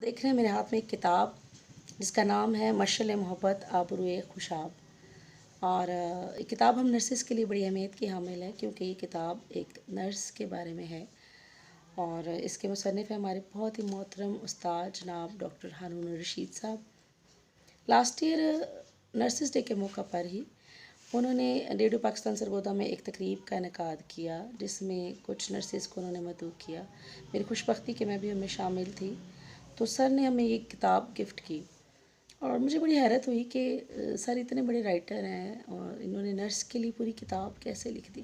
देख रहे हैं मेरे हाथ में एक किताब जिसका नाम है मशअल मोहब्बत आबरूए खुशाब। और ये किताब हम नर्सिस के लिए बड़ी अहमियत की हामिल है, क्योंकि ये किताब एक नर्स के बारे में है। और इसके मुसन्निफ़ है हमारे बहुत ही मोहतरम उस्ताद जनाब डॉक्टर हारून रशीद साहब। लास्ट ईयर नर्सिस डे के मौका पर ही उन्होंने रेडियो पाकिस्तान सरगोदा में एक तकरीब का इनेकाद किया, जिसमें कुछ नर्सिस को उन्होंने मदऊ किया। मेरी खुशबख्ती कि मैं भी उनमें शामिल थी। तो सर ने हमें ये किताब गिफ्ट की और मुझे बड़ी हैरत हुई कि सर इतने बड़े राइटर हैं और इन्होंने नर्स के लिए पूरी किताब कैसे लिख दी।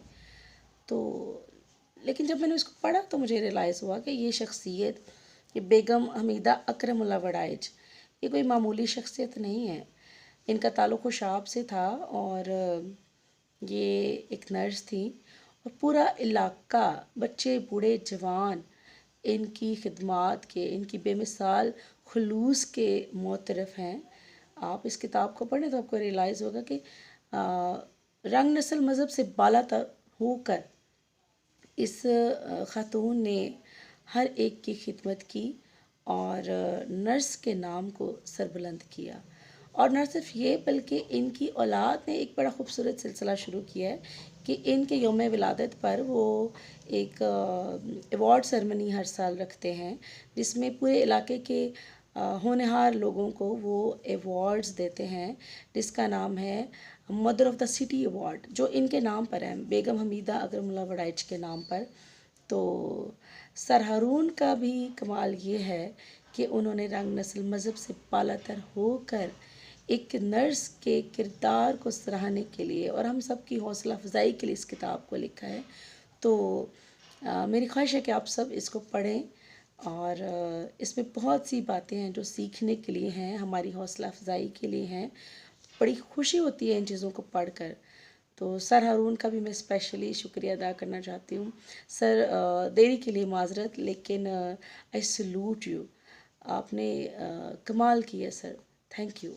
तो लेकिन जब मैंने उसको पढ़ा तो मुझे रियलाइज़ हुआ कि ये शख्सियत, ये बेगम हमीदा अकरमुल्लाह वड़ाइच, ये कोई मामूली शख्सियत नहीं है। इनका ताल्लुक़ खुशाब से था और ये एक नर्स थी और पूरा इलाका, बच्चे बूढ़े जवान, इनकी खिदमात के, इनकी बेमिसाल खुलूस के मोतरफ़ हैं। आप इस किताब को पढ़ें तो आपको रियलाइज़ होगा कि रंग नस्ल मज़हब से बालातर होकर इस ख़ातून ने हर एक की खिदमत की और नर्स के नाम को सरबुलंद किया। और न सिर्फ ये बल्कि इनकी औलाद ने एक बड़ा ख़ूबसूरत सिलसिला शुरू किया है कि इनके यौम विलादत पर वो एक अवार्ड सेरेमनी हर साल रखते हैं, जिसमें पूरे इलाके के होनहार लोगों को वो अवार्ड्स देते हैं, जिसका नाम है mother of the city award, जो इनके नाम पर है, बेगम हमीदा अकरमुल्लाह वड़ाइच के नाम पर। तो सर हारून का भी कमाल ये है कि उन्होंने रंग नस्ल मज़हब से बालातर होकर एक नर्स के किरदार को सराहने के लिए और हम सब की हौसला अफजाई के लिए इस किताब को लिखा है। तो मेरी ख्वाहिश है कि आप सब इसको पढ़ें और इसमें बहुत सी बातें हैं जो सीखने के लिए हैं, हमारी हौसला अफजाई के लिए हैं। बड़ी खुशी होती है इन चीज़ों को पढ़कर। तो सर हारून का भी मैं स्पेशली शुक्रिया अदा करना चाहती हूँ। सर देरी के लिए माज़रत, लेकिन आई सैल्यूट यू, आपने कमाल किया सर। Thank you.